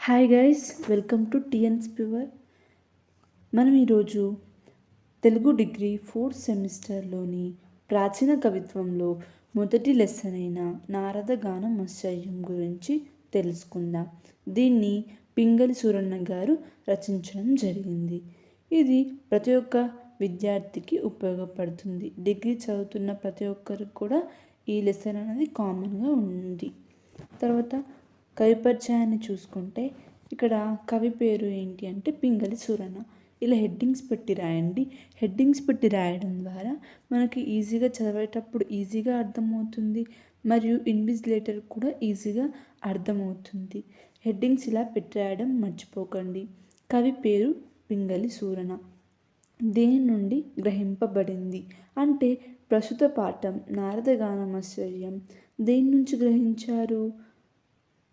Hi guys, welcome to TNS pure. మనం ఈరోజు Telugu degree 4th సెమిస్టర్లోని ప్రాచీన కవిత్వంలో మొదటి లెసన్ అయిన నారద గానం ఆశ్చర్యం గురించి తెలుసుకుందాం. దీన్ని పింగళి సూరన్న గారు రచించడం జరిగింది. ఇది ప్రతి ఒక్క విద్యార్థికి ఉపయోగపడుతుంది. డిగ్రీ చదువుతున్న ప్రతి ఒక్కరికి కూడా ఈ లెసన్ అనేది కామన్గా ఉంది. తర్వాత కవి పరిచయాన్ని చూసుకుంటే ఇక్కడ కవి పేరు ఏంటి అంటే పింగళి సూరన్న. ఇలా హెడ్డింగ్స్ పెట్టి రాయండి. హెడ్డింగ్స్ పెట్టి రాయడం ద్వారా మనకి ఈజీగా చదివేటప్పుడు ఈజీగా అర్థమవుతుంది, మరియు ఇన్విజిలేటర్ కూడా ఈజీగా అర్థమవుతుంది. హెడ్డింగ్స్ ఇలా పెట్టి రాయడం మర్చిపోకండి. కవి పేరు పింగళి సూరన్న. దేని నుండి గ్రహింపబడింది అంటే ప్రస్తుత పాఠం నారద గానమాశ్చర్యం దేని నుంచి గ్రహించారు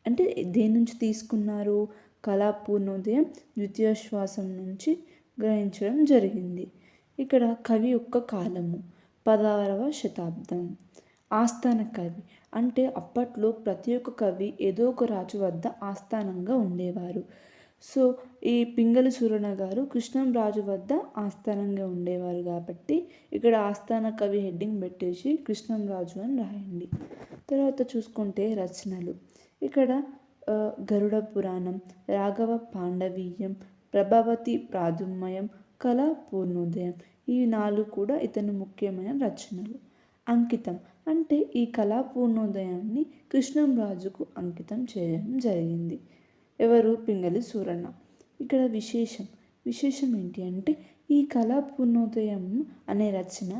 అంటే దేని నుంచి తీసుకున్నారు? కళాపూర్ణోదయం ద్వితీయ శ్వాసం నుంచి గ్రహించడం జరిగింది. ఇక్కడ కవి యొక్క కాలము 16వ శతాబ్దం. ఆస్థాన కవి అంటే అప్పట్లో ప్రతి ఒక్క కవి ఏదో ఒక రాజు వద్ద ఆస్థానంగా ఉండేవారు. సో ఈ పింగళి సూరన్న గారు కృష్ణంరాజు వద్ద ఆస్థానంగా ఉండేవారు కాబట్టి ఇక్కడ ఆస్థాన కవి హెడ్డింగ్ పెట్టేసి కృష్ణంరాజు అని రాయండి. తర్వాత చూసుకుంటే రచనలు. ఇక్కడ గరుడ పురాణం, రాఘవ పాండవీయం, ప్రభావతి ప్రాదుమ్యం, కళా పూర్ణోదయం, ఈ 4 కూడా ఇతని ముఖ్యమైన రచనలు. అంకితం అంటే ఈ కళా పూర్ణోదయాన్ని కృష్ణంరాజుకు అంకితం చేయడం జరిగింది. ఎవరు? పింగళి సూరన్న. ఇక్కడ విశేషం ఏంటి అంటే ఈ కళా పూర్ణోదయం అనే రచన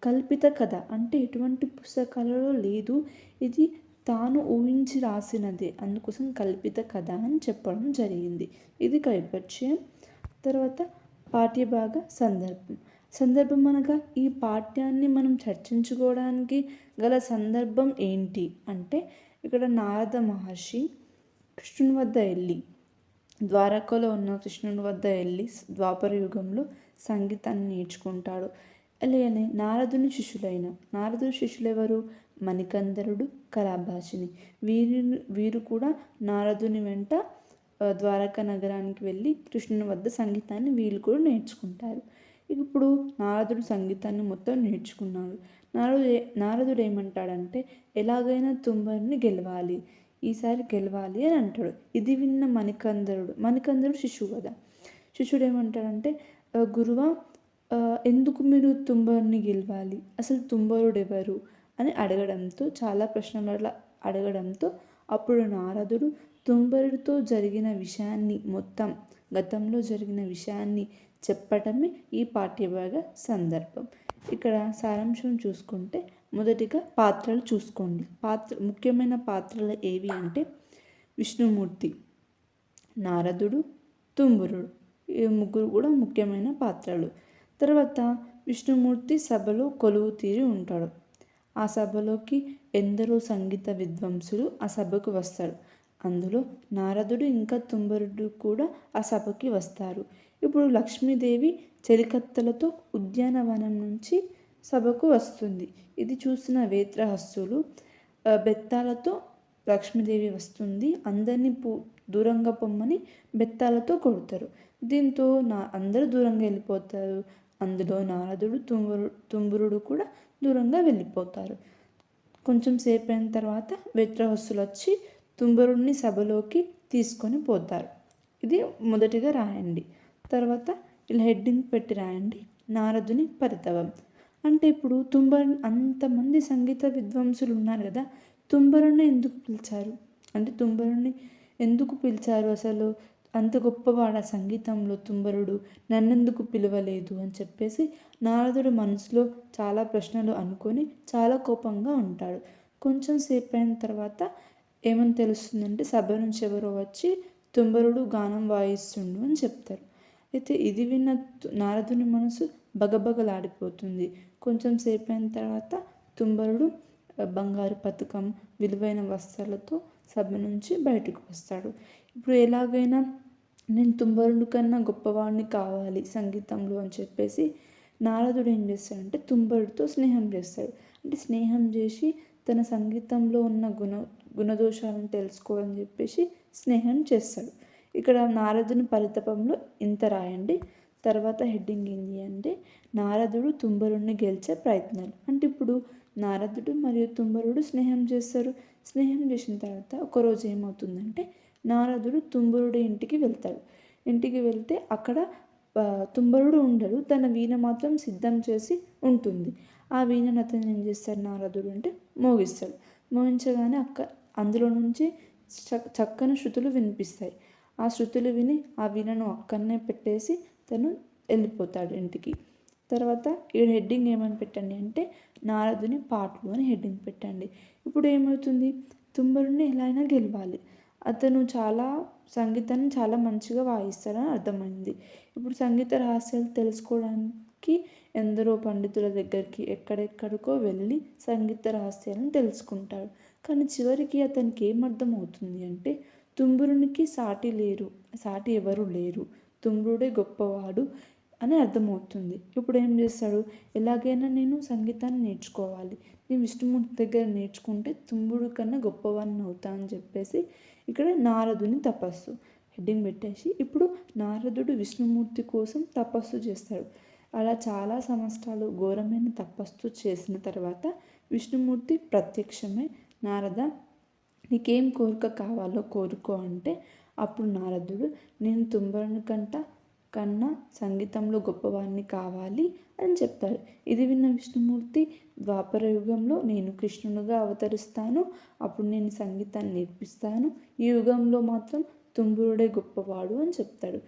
కల్పిత కథ, అంటే ఎటువంటి పుస్తకాలలో లేదు, ఇది తాను ఊహించి రాసినదే, అందుకోసం కల్పిత కథ అని చెప్పడం జరిగింది. ఇది కవి పరిచయం. తర్వాత పాఠ్యభాగ సందర్భం అనగా ఈ పాఠ్యాన్ని మనం చర్చించుకోవడానికి గల సందర్భం ఏంటి అంటే ఇక్కడ నారద మహర్షి కృష్ణుని వద్ద వెళ్ళి, ద్వారకలో ఉన్న కృష్ణుని వద్ద వెళ్ళి ద్వాపర యుగంలో సంగీతాన్ని నేర్చుకుంటాడు. అలాగే నారదుని శిష్యులు ఎవరు? మణికందరుడు, కళాభాషిణి. వీరు కూడా నారదుని వెంట ద్వారకా నగరానికి వెళ్ళి కృష్ణుని వద్ద సంగీతాన్ని వీళ్ళు కూడా నేర్చుకుంటారు. ఇప్పుడు నారదుడు సంగీతాన్ని మొత్తం నేర్చుకున్నాడు. నారదుడు ఏమంటాడంటే ఎలాగైనా తుంబరుని గెలవాలి, ఈసారి గెలవాలి అని అంటాడు. ఇది విన్న మణికందరుడు శిష్యుడు కదా. శిష్యుడు ఏమంటాడంటే గురువా, ఎందుకు మీరు తుంబరుని గెలవాలి, అసలు తుంబరుడు ఎవరు అని అడగడంతో, చాలా ప్రశ్నలు అడగడంతో అప్పుడు నారదుడు తుంబరుడితో జరిగిన విషయాన్ని, మొత్తం గతంలో జరిగిన విషయాన్ని చెప్పటమే ఈ పాఠ్యభాగ సందర్భం. ఇక్కడ సారాంశం చూసుకుంటే మొదటిగా పాత్రలు చూసుకోండి. ముఖ్యమైన పాత్రలు ఏవి అంటే విష్ణుమూర్తి, నారదుడు, తుంబురుడు, ఈ ముగ్గురు కూడా ముఖ్యమైన పాత్రలు. తర్వాత విష్ణుమూర్తి సభలో కొలువు తీరి ఉంటాడు. ఆ సభలోకి ఎందరో సంగీత విద్వాంసులు ఆ సభకు వస్తారు. అందులో నారదుడు ఇంకా తుంబరుడు కూడా ఆ సభకి వస్తారు. ఇప్పుడు లక్ష్మీదేవి చెలికత్తెలతో ఉద్యానవనం నుంచి సభకు వస్తుంది. ఇది చూసిన వేత్రహస్తులు బెత్తాలతో లక్ష్మీదేవి వస్తుంది, అందరినీ దూరంగా పొమ్మని బెత్తాలతో కొడతారు. దీంతో అందరూ దూరంగా వెళ్ళిపోతారు. అందులో నారదుడు, తుంబురుడు కూడా దూరంగా వెళ్ళిపోతారు. కొంచెం సేపు అయిన తర్వాత వేత్రహస్తులు వచ్చి తుంబరుడిని సభలోకి తీసుకొని పోతారు. ఇది మొదటిగా రాయండి. తర్వాత ఇలా హెడ్డింగ్ పెట్టి రాయండి, నారదుని పరితవం. అంటే ఇప్పుడు అంతమంది సంగీత విద్వాంసులు ఉన్నారు కదా, తుంబరుని ఎందుకు పిలిచారు అసలు? అంత గొప్పవాడ సంగీతంలో తుంబరుడు, నన్నెందుకు పిలవలేదు అని చెప్పేసి నారదుడు మనసులో చాలా ప్రశ్నలు అనుకొని చాలా కోపంగా ఉంటాడు. కొంచెం సేపు అయిన తర్వాత ఏమని తెలుస్తుందంటే సభ నుంచి ఎవరో వచ్చి తుంబరుడు గానం వాయిస్తుండు అని చెప్తారు. అయితే ఇది విన్న నారదుని మనసు బగబగలాడిపోతుంది. కొంచెం సేపు అయిన తర్వాత తుంబరుడు బంగారు పతకం, విలువైన వస్త్రాలతో సభ నుంచి బయటకు వస్తాడు. ఇప్పుడు ఎలాగైనా నేను తుంబరుడు కన్నా గొప్పవాడిని కావాలి సంగీతంలో అని చెప్పేసి నారదుడు ఏం చేస్తాడంటే తుంబరుడితో స్నేహం చేస్తాడు. అంటే స్నేహం చేసి తన సంగీతంలో ఉన్న గుణదోషాలను తెలుసుకోవాలని చెప్పేసి స్నేహం చేస్తాడు. ఇక్కడ నారదుని పరితపంలో ఇంత రాయండి. తర్వాత హెడ్డింగ్ ఏంటి అంటే నారదుడు తుంబరుణ్ణి గెలిచే ప్రయత్నాలు. అంటే ఇప్పుడు నారదుడు మరియు తుంబరుడు స్నేహం చేస్తారు. స్నేహం చేసిన తర్వాత ఒకరోజు ఏమవుతుందంటే నారదుడు తుంబరుడి ఇంటికి వెళ్తాడు. ఇంటికి వెళ్తే అక్కడ తుంబరుడు ఉండడు. తన వీణ మాత్రం సిద్ధం చేసి ఉంటుంది. ఆ వీణను అతను ఏం చేస్తాడు నారదుడు అంటే మోగిస్తాడు. మోగించగానే అందులో నుంచి చక్కని శృతులు వినిపిస్తాయి. ఆ శృతులు విని ఆ వీణను అక్కడనే పెట్టేసి తను వెళ్ళిపోతాడు ఇంటికి. తర్వాత ఈ హెడ్డింగ్ ఏమని పెట్టండి అంటే నారదుని పాటలు అని హెడ్డింగ్ పెట్టండి. ఇప్పుడు ఏమవుతుంది, తుంబరుని ఎలా అయినా గెలవాలి. అతను సంగీతాన్ని చాలా మంచిగా వాయిస్తారని అర్థమైంది. ఇప్పుడు సంగీత రహస్యాలు తెలుసుకోవడానికి ఎందరో పండితుల దగ్గరికి ఎక్కడెక్కడికో వెళ్ళి సంగీత రహస్యాలను తెలుసుకుంటాడు. కానీ చివరికి అతనికి ఏమర్థం అవుతుంది అంటే తుంబురునికి సాటి ఎవరు లేరు, తుంబురుడే గొప్పవాడు అని అర్థమవుతుంది. ఇప్పుడు ఏం చేస్తాడు, ఎలాగైనా నేను సంగీతాన్ని నేర్చుకోవాలి, నేను విష్ణుమూర్తి దగ్గర నేర్చుకుంటే తుంబుడు కన్నా గొప్పవాడిని అవుతా అని చెప్పేసి ఇక్కడ నారదుని తపస్సు హెడ్డింగ్ పెట్టేసి ఇప్పుడు నారదుడు విష్ణుమూర్తి కోసం తపస్సు చేస్తాడు. అలా చాలా సంవత్సరాలు ఘోరమైన తపస్సు చేసిన తర్వాత విష్ణుమూర్తి ప్రత్యక్షమై నారద నీకేం కోరిక కావాలో కోరుకో అంటే అప్పుడు నారదుడు నేను తుంబరుని కన్నా సంగీతంలో గొప్పవాడిని కావాలి అని చెప్తారు. ఇది విన్న విష్ణుమూర్తి ద్వాపర యుగంలో నేను కృష్ణునిగా అవతరిస్తాను, అప్పుడు నేను సంగీతాన్ని నేర్పిస్తాను, ఈ యుగంలో మాత్రం తుంబురుడే గొప్పవాడు అని చెప్తాడు.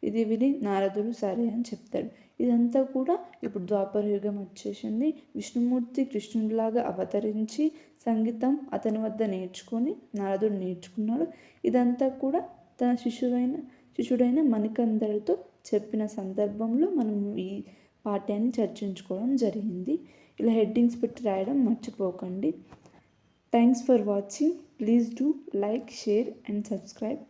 ఇది విని నారదుడు సరే అని చెప్తాడు. ఇదంతా కూడా ఇప్పుడు ద్వాపర యుగం వచ్చేసింది. విష్ణుమూర్తి కృష్ణుడిలాగా అవతరించి సంగీతం అతని వద్ద నేర్చుకొని నారదుడు నేర్చుకున్నాడు. ఇదంతా కూడా తన శిష్యుడైన మణికందరితో చెప్పిన సందర్భంలో మనం ఈ పాఠ్యాన్ని చర్చించుకోవడం జరిగింది. ఇలా హెడ్డింగ్స్ పెట్టి రాయడం మర్చిపోకండి. Thanks for watching. Please do like, share and subscribe.